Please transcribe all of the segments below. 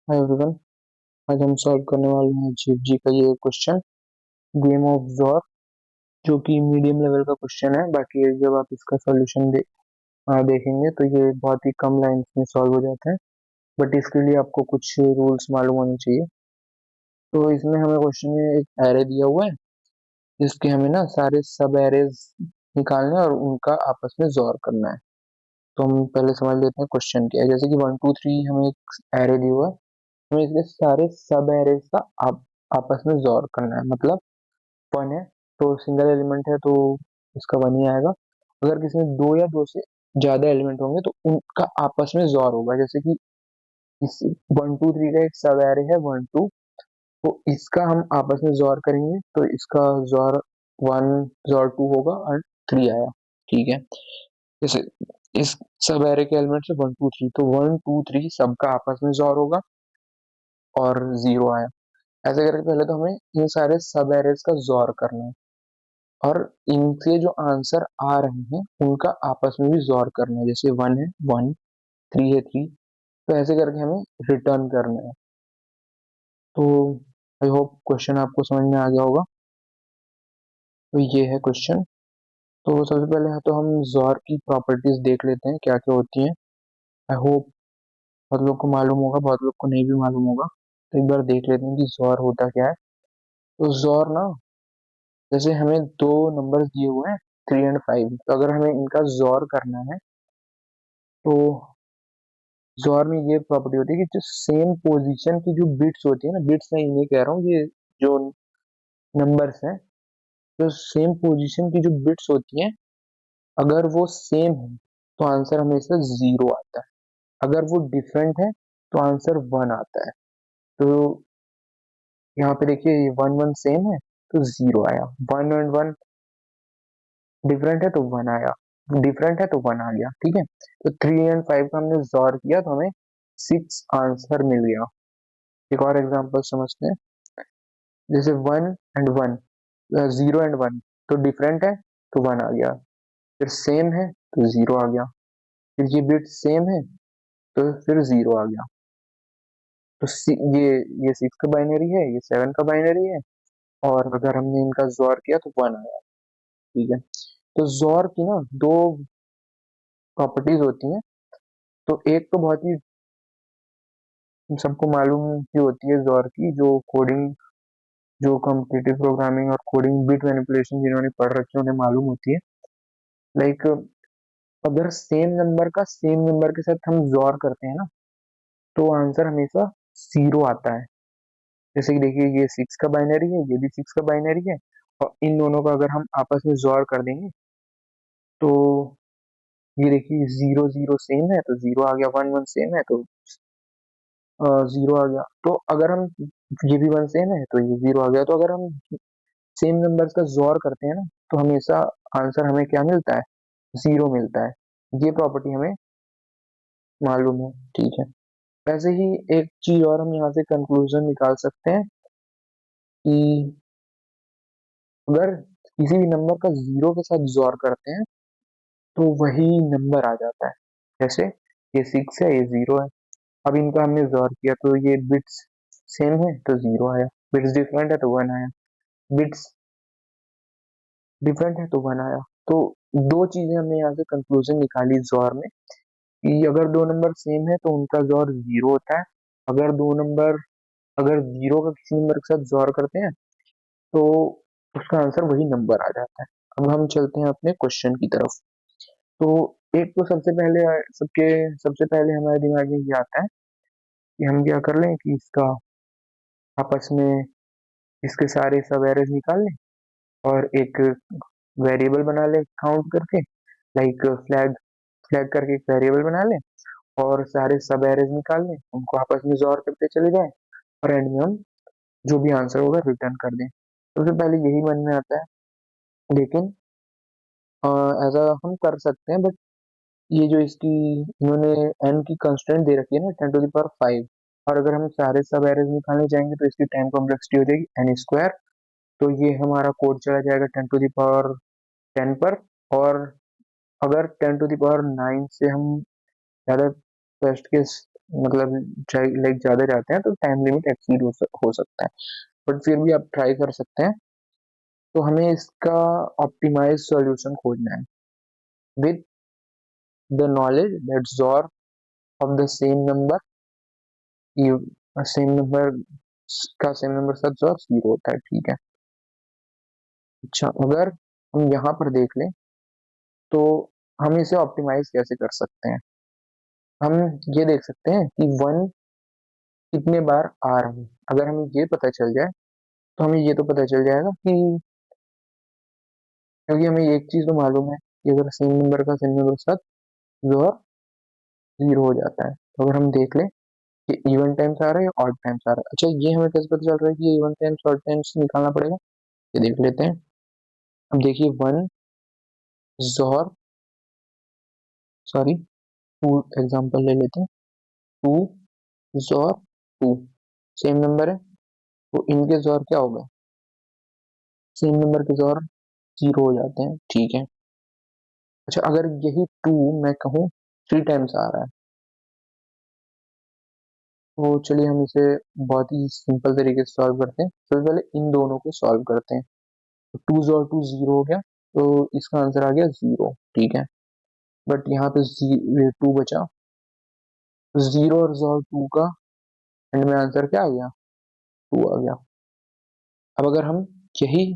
Hi everyone. आज हम solve करने वाले हैं जीव जी का ये क्वेश्चन, गेम ऑफ जॉर, जो कि मीडियम लेवल का क्वेश्चन है। बाकी जब आप इसका सॉल्यूशन देखेंगे तो ये बहुत ही कम लाइंस में सॉल्व हो जाता है, बट इसके लिए आपको कुछ रूल्स मालूम होने चाहिए। तो इसमें हमें क्वेश्चन में एक एरे दिया हुआ है, जिसके हमें ना सारे सब एरेज निकालने हैं और उनका आपस में जॉर करना है। तो हम पहले समझ लेते हैं क्वेश्चन क्या है। जैसे कि 1 2 3 हमें एक एरे दिया हुआ है, हमें इसके सारे सब एरेज का आपस में जोर करना है। मतलब 1 है तो सिंगल एलिमेंट है तो इसका 1 ही आएगा। अगर किसी में 2 या 2 से ज्यादा एलिमेंट होंगे तो उनका आपस में जोर होगा। जैसे कि इस 1 2 3 का एक सब एरे है 1 2, तो इसका हम आपस में जोर करेंगे तो इसका जोर 1 जोर 2 होगा और 3 आया। ठीक है, जैसे इस सब एरे के एलिमेंट है 1 2 3, तो 1 2 3 सबका आपस में जोर होगा और 0 आया। ऐसे करके पहले तो हमें इन सारे सब एरेज का जोर करना है और इनसे जो आंसर आ रहे हैं उनका आपस में भी जोर करना है। जैसे 1 है 1, 3 है 3, तो ऐसे करके हमें रिटर्न करना है। तो आई होप क्वेश्चन आपको समझ में आ गया होगा। तो ये है क्वेश्चन। तो सबसे पहले तो हम जोर की प्रॉपर्टीज देख लेते हैं क्या क्या होती हैं। आई होप बहुत लोग को मालूम होगा, बहुत लोग को नहीं भी मालूम होगा। तो एक बार देख लेते हैं कि जोर होता क्या है। तो जोर ना, जैसे हमें दो नंबर्स दिए हुए हैं 3 और 5, तो अगर हमें इनका जोर करना है तो जोर में ये प्रॉपर्टी होती है कि जो सेम पोजीशन की जो बिट्स होती है ना, बिट्स मैं ये कह रहा हूँ, ये जो नंबर्स हैं, जो सेम पोजीशन की जो बिट्स होती हैं, अगर वो सेम है तो आंसर हमेशा 0 आता है। अगर वो डिफरेंट है तो आंसर 1 आता है। तो यहाँ पे देखिए, ये 1 1 सेम है तो 0 आया, 1 1 डिफरेंट है तो 1 आया, डिफरेंट है तो 1 आ गया। ठीक है, तो 3 और 5 का हमने जोर किया तो हमें 6 आंसर मिल गया। एक और एग्जांपल समझते हैं। जैसे 1 और 1, 0 और 1, तो डिफरेंट है तो 1 आ गया, फिर सेम है तो 0 आ गया, फिर ये बिट सेम है तो फिर 0 आ गया। तो ये 6 का बाइनरी है, ये 7 का बाइनरी है, और अगर हमने इनका जोर किया तो 1 आया। ठीक है, तो जोर की ना दो प्रॉपर्टीज होती हैं। तो एक तो बहुत ही सबको मालूम ही होती है जोर की, जो कोडिंग, जो कॉम्पिटिटिव प्रोग्रामिंग और कोडिंग बिट मैनिपुलेशन जिन्होंने पढ़ रखी है उन्हें मालूम होती है। लाइक अगर सेम नंबर का सेम नंबर के साथ हम जोर करते हैं ना, तो आंसर हमेशा 0 आता है। जैसे कि देखिए, ये 6 का बाइनरी है, ये भी 6 का बाइनरी है, और इन दोनों का अगर हम आपस में जोर कर देंगे तो ये देखिए 0 0 सेम है तो 0 आ गया, 1 1 सेम है तो 0 आ गया। तो अगर हम, ये भी 1 सेम है तो ये 0 आ गया। तो अगर हम सेम नंबर्स का जोर करते हैं ना, तो हमेशा आंसर हमें क्या मिलता है, 0 मिलता है। ये प्रॉपर्टी हमें मालूम है। ठीक है, वैसे ही एक चीज और हम यहाँ से कंक्लूजन निकाल सकते हैं कि अगर किसी भी नंबर का 0 के साथ जोर करते हैं तो वही नंबर आ जाता है। जैसे ये 6 है, ये 0 है, अब इनका हमने जोर किया तो ये बिट्स सेम है तो 0 आया, बिट्स डिफरेंट है तो 1 आया, बिट्स डिफरेंट है तो 1 आया। तो दो चीजें हमने यहाँ से कंक्लूजन निकाली जोर में, कि अगर दो नंबर सेम है तो उनका जोर 0 होता है। अगर दो नंबर, अगर 0 का किसी नंबर के साथ जोर करते हैं तो उसका आंसर वही नंबर आ जाता है। अब हम चलते हैं अपने क्वेश्चन की तरफ। तो एक तो सबसे पहले हमारे दिमाग में ये आता है कि हम क्या कर लें कि इसका आपस में इसके सारे सब एरेज निकाल लें और एक वेरिएबल बना लें काउंट करके, लाइक फ्लैग फ्लैग करके एक वेरिएबल बना लें और सारे सब एरेज निकाल लें, उनको आपस में जोर करते चले जाएं और एंड में हम जो भी आंसर होगा रिटर्न कर दें। सबसे पहले यही मन में आता है, लेकिन ऐसा हम कर सकते हैं, बट ये जो इसकी इन्होंने एन की कंस्टेंट दे रखी है ना 10 to the power 5, और अगर हम सारे सब एरेज निकालने जाएंगे तो इसकी टाइम कॉम्प्लेक्सिटी हो जाएगी n²। तो ये हमारा कोड चला जाएगा 10 to the power 10 पर। और अगर 10 to the power 9 से हम ज्यादा बेस्ट केस मतलब लाइक ज़्यादा जाते हैं तो टाइम लिमिट एक्सीड हो सकता है, बट फिर भी आप ट्राई कर सकते हैं। तो हमें इसका ऑप्टिमाइज सॉल्यूशन खोजना है with the knowledge that XOR of the same number का सेम नंबर साथ XOR 0 होता है, ठीक है। अच्छा, अगर हम यहाँ पर देख लें तो हम इसे ऑप्टिमाइज कैसे कर सकते हैं। हम ये देख सकते हैं कि 1 कितने बार आ रहा है। अगर हमें ये पता चल जाए तो हमें ये तो पता चल जाएगा कि, क्योंकि हमें एक चीज तो मालूम है कि अगर सेम नंबर का सेम नंबर के साथ जोर 0 हो जाता है। तो अगर हम देख लें कि इवन टाइम्स आ रहा है या ऑड टाइम्स आ रहा है। अच्छा, ये हमें कैसे पता चल रहा है कि ये इवन टाइम्स ऑड टाइम्स निकालना पड़ेगा, ये देख लेते हैं। अब देखिए 1 जोर सॉरी 2 एग्जांपल ले लेते हैं। 2 जोर 2 सेम नंबर है, तो इनके जोर क्या होगा, सेम नंबर के जोर 0 हो जाते हैं, ठीक है। अच्छा, अगर यही 2 मैं कहूँ 3 टाइम्स आ रहा है, तो चलिए हम इसे बहुत ही सिंपल तरीके से सॉल्व करते हैं। सबसे पहले इन दोनों को सॉल्व करते हैं। तो 2 जोड़ 2 0 हो गया, तो इसका आंसर आ गया 0, ठीक है। बट यहाँ पे 2 बचा, 0 और जोड़ 2 का एंड में आंसर क्या आ गया, 2 आ गया। अब अगर हम यही,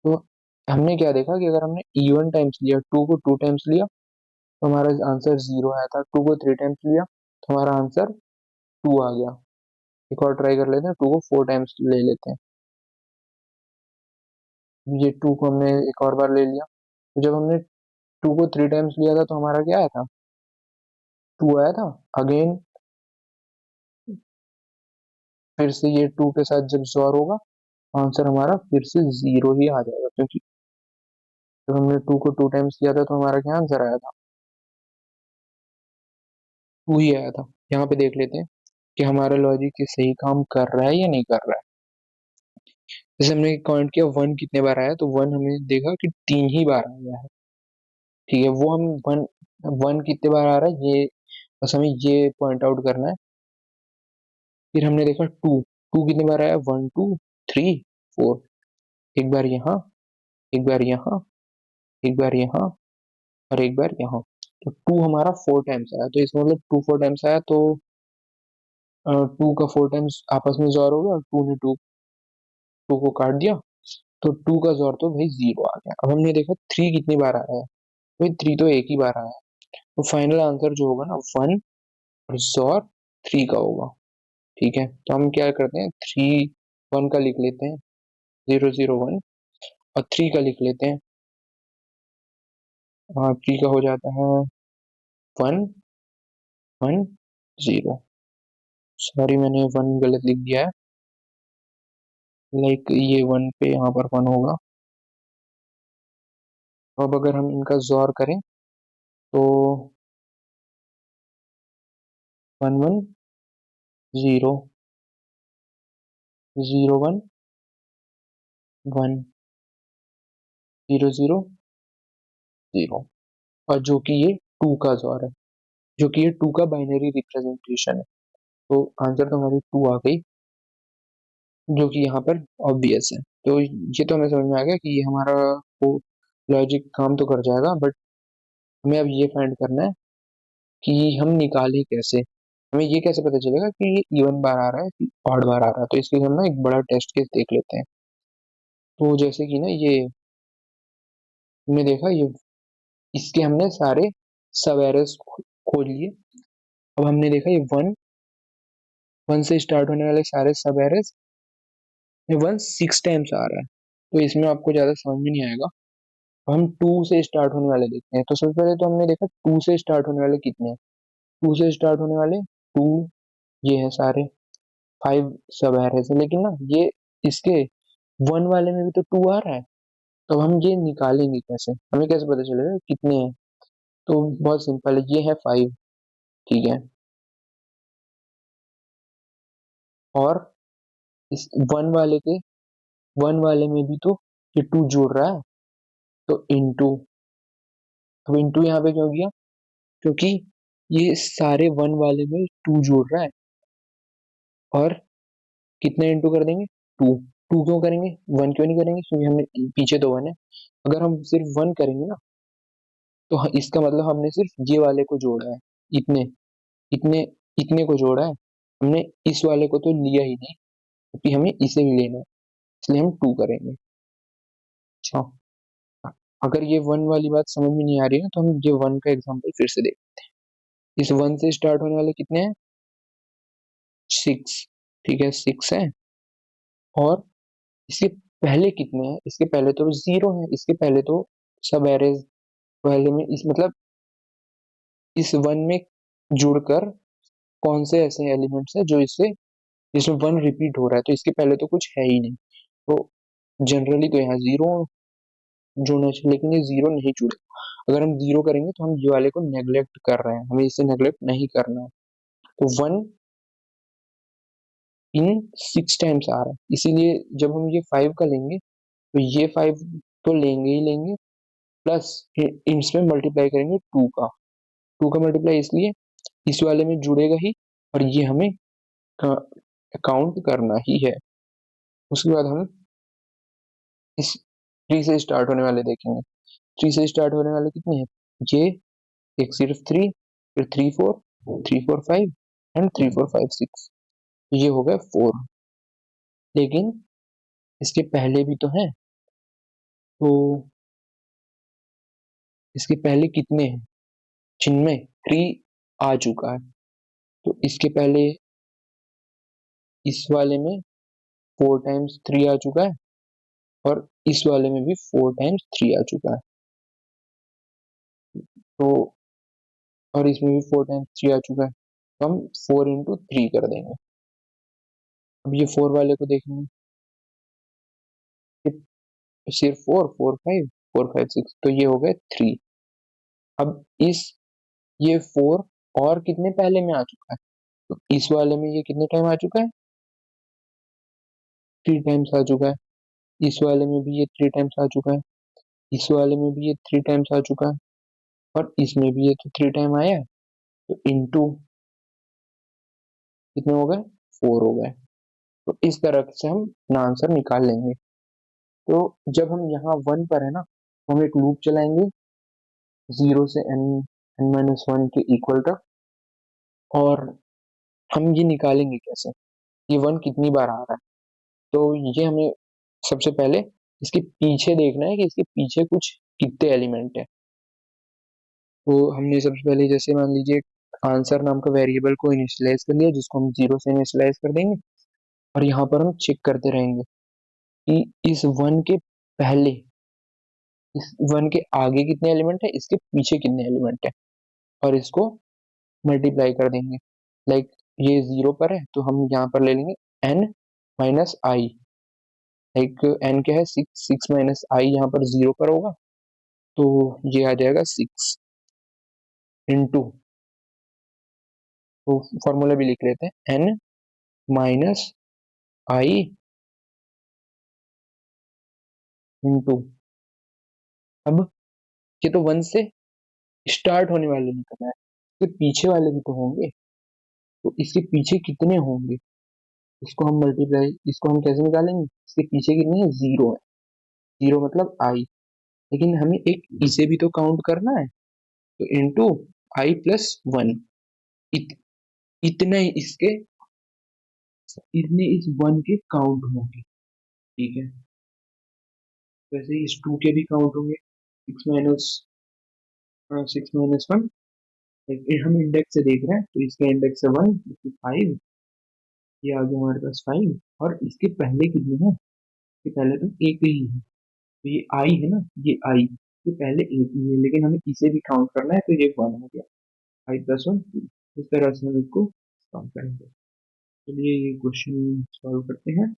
तो हमने क्या देखा कि अगर हमने इवन टाइम्स लिया, 2 को 2 टाइम्स लिया तो हमारा आंसर 0 आया था। 2 को 3 टाइम्स लिया तो हमारा आंसर 2 आ गया। एक और ट्राई कर लेते हैं, 2 को 4 टाइम्स ले लेते हैं। ये 2 को हमने एक और बार ले लिया, तो जब हमने 2 को 3 टाइम्स लिया था तो हमारा क्या आया था, 2 आया था। अगेन फिर से ये 2 के साथ जब जोर होगा, आंसर हमारा फिर से 0 ही आ जाएगा, क्योंकि जब हमने 2 को 2 टाइम्स लिया था तो हमारा क्या आंसर आया था, 2 ही आया था। यहाँ पे देख लेते हैं कि हमारा लॉजिक ये सही काम कर रहा है या नहीं कर रहा है। जैसे हमने काउंट किया 1 कितने बार आया, तो 1 हमने देखा कि 3 ही बार आया है, ठीक है। वो हम 1 1 कितने बार आ रहा है, ये बस हमें ये पॉइंट आउट करना है। फिर हमने देखा 2 2 कितने बार आया, 1 2 3 4, एक बार यहाँ, एक बार यहाँ, एक बार यहाँ और एक बार यहाँ। तो 2 हमारा 4 टाइम्स आया, तो इसका मतलब 2 4 टाइम्स आया, तो 2 का 4 टाइम्स आपस में जोड़ हो गया और 2 ने 2 को काट दिया, तो 2 का जोड़ तो भाई 0 आ गया। अब हमने देखा 3 कितनी बार आया है, भाई 3 तो एक ही बार आया है। तो फाइनल आंसर जो होगा ना 1 और जोड़ 3 का होगा, ठीक है। तो हम क्या करते हैं, 3 1 का लिख लेते हैं 0 0 1, और 3 का लिख लेते हैं, हाँ 3 का हो जाता है 1 1 0। सॉरी मैंने 1 गलत लिख दिया है, लाइक ये 1 पे यहाँ पर 1 होगा। तो अब अगर हम इनका जोर करें तो 1 1 0 0 1 1 0 0 0, और जो कि ये 2 का जोर है, जो कि ये 2 का बाइनरी रिप्रेजेंटेशन है। तो आंसर तो हमारी 2 आ गई, जो कि यहाँ पर ऑब्वियस है। तो ये तो हमें समझ में आ गया कि ये हमारा वो लॉजिक काम तो कर जाएगा, बट हमें अब ये फाइंड करना है कि हम निकालें कैसे। हमें ये कैसे पता चलेगा कि ये इवन बार आ रहा है कि ऑड बार आ रहा है। तो इसके लिए हम ना एक बड़ा टेस्ट केस देख लेते हैं। तो जैसे कि ना ये हमने देखा, ये इसके हमने सारे सब एरर्स खोज लिए। अब हमने देखा ये 1 से स्टार्ट होने वाले सारे सब एरर्स, ये 1 6 टाइम्स आ रहा है, तो इसमें आपको ज्यादा समझ में नहीं आएगा। अब हम 2 से स्टार्ट होने वाले देखते हैं। तो सबसे पहले तो हमने देखा 2 से स्टार्ट होने वाले कितने हैं, 2 से स्टार्ट होने वाले 2, ये है सारे 5 सब एरर्स है। लेकिन ना ये इसके 1 वाले में भी तो 2 आ रहा है, तो हम ये निकालेंगे कैसे, हमें कैसे पता चलेगा कितने हैं। तो बहुत सिंपल है, ये है 5, ठीक है। और इस 1 वाले में भी तो ये 2 जोड़ रहा है, तो इंटू। अब इंटू यहाँ पे क्यों किया, क्योंकि ये सारे 1 वाले में 2 जोड़ रहा है और कितने इंटू कर देंगे 2। 2 क्यों करेंगे 1 क्यों नहीं करेंगे, क्योंकि हमने पीछे तो 1 है। अगर हम सिर्फ 1 करेंगे ना तो इसका मतलब हमने सिर्फ ये वाले को जोड़ा है, इतने इतने इतने को जोड़ा है। हमने इस वाले को तो लिया ही नहीं, क्योंकि हमें इसे भी लेना है, इसलिए हम 2 करेंगे। अच्छा, अगर ये 1 वाली बात समझ में नहीं आ रही है तो हम ये 1 का एग्जांपल फिर से देख। इस 1 से स्टार्ट होने वाले कितने हैं 6, ठीक है 6 है। और इसके पहले कितने हैं, इसके पहले तो 0 है, इसके पहले तो सब एरेज पहले में इस मतलब इस 1 में जुड़कर कौन से ऐसे एलिमेंट्स है जो इससे जिसमें 1 रिपीट हो रहा है, तो इसके पहले तो कुछ है ही नहीं। तो जनरली तो यहाँ 0 जोड़ना चाहिए, लेकिन ये 0 नहीं जुड़े। अगर हम 0 करेंगे तो हम ये वाले को नेग्लेक्ट कर रहे हैं, हमें इसे नेग्लेक्ट नहीं करना है। तो 1 इन 6 टाइम्स आ रहा है, इसीलिए जब हम ये 5 का लेंगे तो ये 5 तो लेंगे ही लेंगे, प्लस इसमें मल्टीप्लाई करेंगे 2 का। 2 का मल्टीप्लाई इसलिए इस वाले में जुड़ेगा ही, और ये हमें काउंट करना ही है। उसके बाद हम इस 3 से स्टार्ट होने वाले देखेंगे। 3 से स्टार्ट होने वाले कितने हैं, ये एक सिर्फ 3, फिर 3 4, 3 4 5 एंड 3 4 5 6, ये हो गए 4। लेकिन इसके पहले भी तो हैं, तो इसके पहले कितने हैं जिनमें 3 आ चुका है, तो इसके पहले इस वाले में 4 टाइम्स 3 आ चुका है, और इस वाले में भी 4 टाइम्स 3 आ चुका है। तो और इसमें भी 4 टाइम्स 3 आ चुका है, तो हम 4 इंटू 3 कर देंगे। अब ये 4 वाले को देखेंगे, ये सिर्फ 4 4 5 4 5 6, तो ये हो गए 3। अब ये 4 और कितने पहले में आ चुका है, तो इस वाले में ये कितने टाइम आ चुका है 3 टाइम्स आ चुका है। इस वाले में भी ये 3 टाइम्स आ चुका है, इस वाले में भी ये 3 टाइम्स आ चुका है, और इसमें भी ये तो 3 टाइम आया है, तो इंटू कितने हो गए 4 हो गए। तो इस तरह से हम अपना आंसर निकाल लेंगे। तो जब हम यहाँ 1 पर है ना, तो हम एक लूप चलाएंगे 0 से n-1 के इक्वल तक, और हम ये निकालेंगे कैसे, ये 1 कितनी बार आ रहा है। तो ये हमें सबसे पहले इसके पीछे देखना है कि इसके पीछे कुछ कितने एलिमेंट है। तो हमने सबसे पहले जैसे मान लीजिए आंसर नाम का वेरिएबल को इनिशियलाइज कर लिया, जिसको हम 0 से इनिशियलाइज कर देंगे, और यहाँ पर हम चेक करते रहेंगे कि इस 1 के पहले, इस 1 के आगे कितने एलिमेंट है, इसके पीछे कितने एलिमेंट है, और इसको मल्टीप्लाई कर देंगे। लाइक ये 0 पर है तो हम यहाँ पर ले लेंगे n माइनस आई। लाइक n क्या है 6, 6 माइनस आई यहाँ पर 0 पर होगा, तो ये आ जाएगा 6 इंटू, तो फॉर्मूला भी लिख लेते हैं n माइनस आई इंटू, अब ये तो 1 से स्टार्ट होने वाले निकल रहा है, इसके पीछे वाले भी तो होंगे, तो इसके पीछे कितने होंगे, इसको हम कैसे निकालेंगे, इसके पीछे कितने हैं 0 है, 0 मतलब आई, लेकिन हमें एक इसे भी तो काउंट करना है, तो इंटू आई प्लस 1, इत, इतने इसके इतने इस 1 के काउंट होंगे, ठीक है। वैसे ही इस 2 के भी काउंट होंगे, 6 माइनस 1, हम इंडेक्स से देख रहे हैं तो इसका इंडेक्स है 1, 5, ये आ गया हमारे पास 5, और इसके पहले कितने हैं, इसके पहले तो एक ही है, तो ये आई है ना, ये आई के पहले एक ही है, लेकिन हमें इसे भी काउंट करना है, तो ये 1 हो गया, आई प्लस 1, इस तरह से हम इसको काउंट करेंगे। चलिए ये क्वेश्चन सॉल्व करते हैं।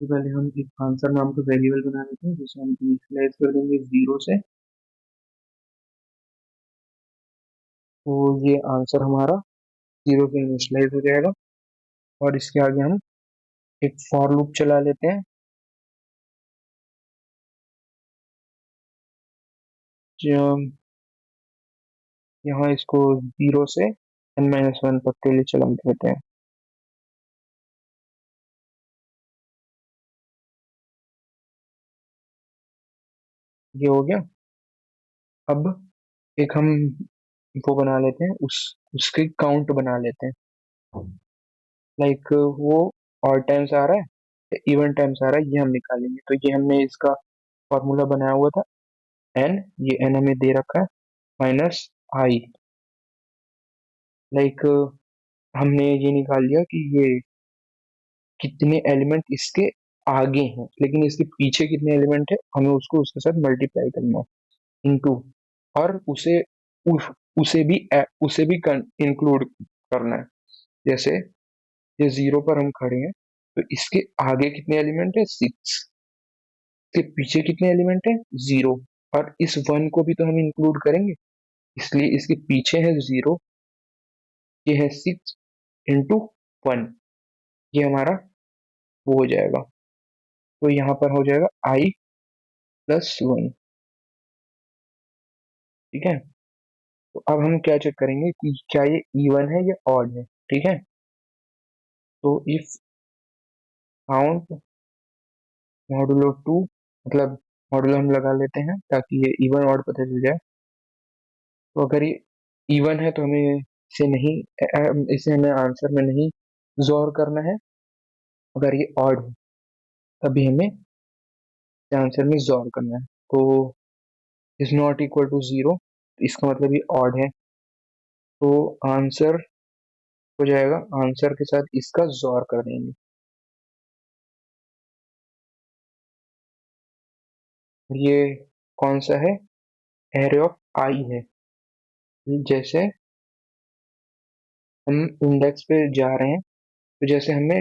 तो पहले हम एक आंसर नाम का वेरिएबल बना लेते हैं, जिसे हम इनिशियलाइज कर देंगे 0 से, तो ये आंसर हमारा 0 से इनिशियलाइज हो जाएगा। और इसके आगे हम एक फॉर लूप चला लेते हैं, जो यहाँ इसको 0 से n-1 तक के लिए चलन देते हैं। ये हो गया। अब एक हम वो बना लेते हैं, उसके काउंट बना लेते हैं। लाइक वो ऑड टाइम्स आ रहा है या इवन टाइम्स आ रहा है, ये हम निकालेंगे। तो ये हमने इसका फॉर्मूला बनाया हुआ था, एन, ये एन हमें दे रखा है, माइनस आई। लाइक हमने ये निकाल लिया कि ये कितने एलिमेंट इसके आगे हैं, लेकिन इसके पीछे कितने एलिमेंट है हमें उसको उसके साथ मल्टीप्लाई करना है, इनटू, और उसे भी उसे भी इंक्लूड करना है। जैसे ये 0 पर हम खड़े हैं, तो इसके आगे कितने एलिमेंट है, 6, इसके पीछे कितने एलिमेंट है, 0, और इस 1 को भी तो हम इंक्लूड करेंगे, इसलिए इसके पीछे है 0, ये है 6 इंटू 1, ये हमारा वो हो जाएगा। तो यहाँ पर हो जाएगा आई प्लस 1। ठीक है। तो अब हम क्या चेक करेंगे कि क्या ये इवन है या ऑड है। ठीक है। तो इफ काउंट मॉडुलो 2, मतलब मॉडुलो हम लगा लेते हैं ताकि ये इवन ऑड पता चल जाए। तो अगर ये इवन है तो हमें इसे हमें आंसर में नहीं जोर करना है। अगर ये ऑड है तभी हमें आंसर में जोर करना है। तो इज नॉट इक्वल टू 0, इसका मतलब ये ऑड है, तो आंसर हो जाएगा, आंसर के साथ इसका जोर कर देंगे। ये कौन सा है, एरे ऑफ आई है। जैसे हम इंडेक्स पे जा रहे हैं, तो जैसे हमने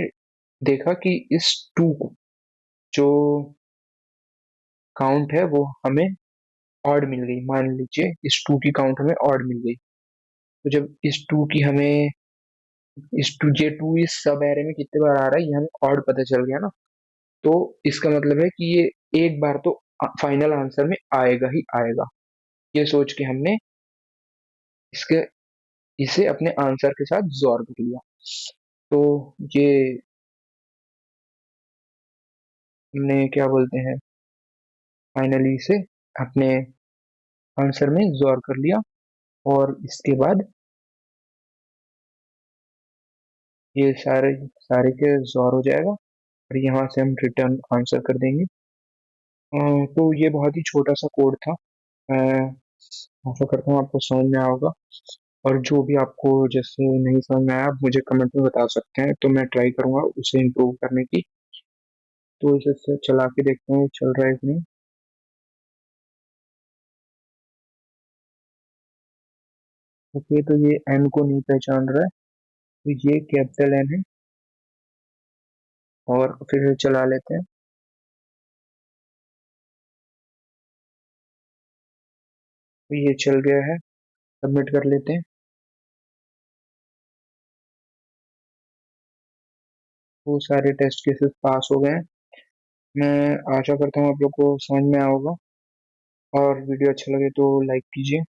देखा कि इस 2 को जो काउंट है वो हमें ऑड मिल गई, मान लीजिए इस 2 की काउंट हमें ऑड मिल गई। तो जब इस 2 की हमें इस 2 जे 2 इस सब एरे में कितने बार आ रहा है ये हमें ऑड पता चल गया ना, तो इसका मतलब है कि ये एक बार तो फाइनल आंसर में आएगा ही आएगा। ये सोच के हमने इसके इसे अपने आंसर के साथ जोड़ कर लिया। तो ये हमने क्या बोलते हैं, फाइनली इसे अपने आंसर में जोड़ कर लिया, और इसके बाद ये सारे सारे के जोड़ हो जाएगा, और यहाँ से हम रिटर्न आंसर कर देंगे। तो ये बहुत ही छोटा सा कोड था। मैं आशा करता हूँ आपको समझ में आया होगा, और जो भी आपको जैसे नहीं समझ में आया आप मुझे कमेंट में बता सकते हैं, तो मैं ट्राई करूंगा उसे इम्प्रूव करने की। तो इसे चला के देखते हैं चल रहा है कि नहीं। ओके, तो ये एन को नहीं पहचान रहा है, तो ये कैपिटल एन है, और फिर चला लेते हैं। तो ये चल गया है, सबमिट कर लेते हैं। वो सारे टेस्ट केसेस पास हो गए हैं। मैं आशा करता हूँ आप लोग को समझ में आया होगा, और वीडियो अच्छा लगे तो लाइक कीजिए।